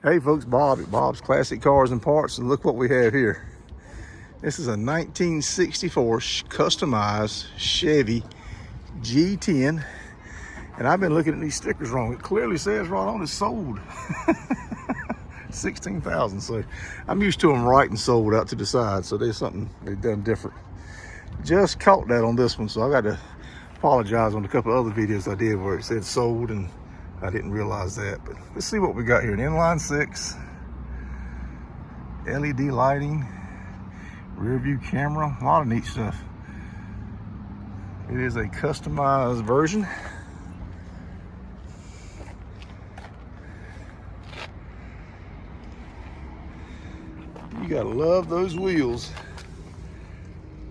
Hey folks, Bob at Bob's Classic Cars and Parts, and look what we have here. This is a 1964 customized Chevy G10, and I've been looking at these stickers wrong. It clearly says right on it's sold. 16,000. So I'm used to them writing sold out to the side, so there's something they've done different. Just caught that on this one, so I got to apologize on a couple of other videos I did where it said sold and I didn't realize that. But let's see what we got here. An inline 6, LED lighting, rear view camera, a lot of neat stuff. It is a customized version. You gotta love those wheels.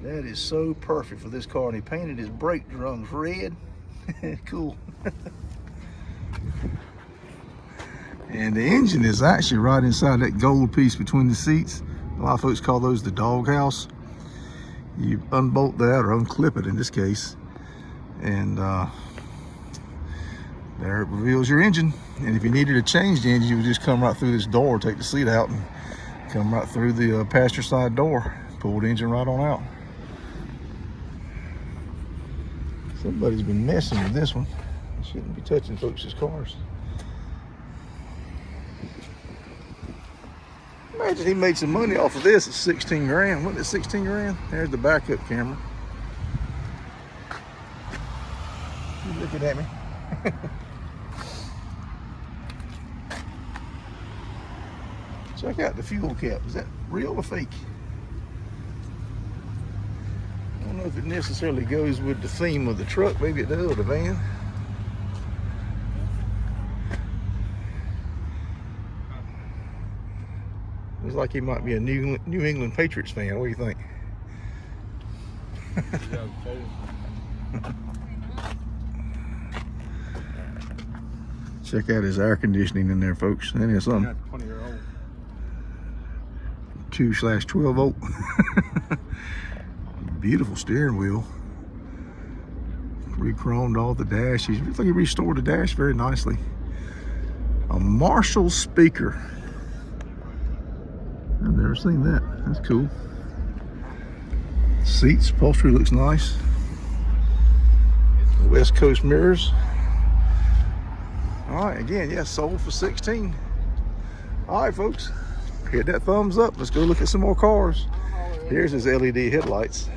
That is so perfect for this car. And he painted his brake drums red. Cool. And the engine is actually right inside that gold piece between the seats. A lot of folks call those the doghouse. You unbolt that or unclip it in this case, and there it reveals your engine. And if you needed to change the engine, you would just come right through this door, take the seat out, and come right through the passenger side door, pull the engine right on out. Somebody's been messing with this one. Shouldn't be touching folks' cars. Imagine he made some money off of this at 16 grand. Wasn't it 16 grand? There's the backup camera. You looking at me? Check out the fuel cap. Is that real or fake? I don't know if it necessarily goes with the theme of the truck. Maybe it does, or the van. Looks like he might be a New England Patriots fan. What do you think? Check out his air conditioning in there, folks. That is something. 2/12 volt. Beautiful steering wheel. Re-chromed all the dash. Looks like he restored the dash very nicely. A Marshall speaker. I've never seen that. That's cool. Seats, upholstery looks nice. West Coast mirrors. All right, again, yeah, sold for 16. All right, folks, hit that thumbs up. Let's go look at some more cars. Here's his LED headlights.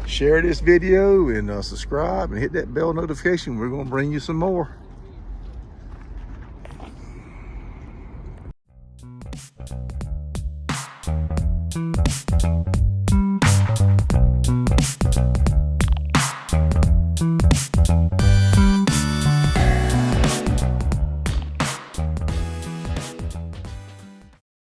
Share this video and subscribe and hit that bell notification. We're gonna bring you some more.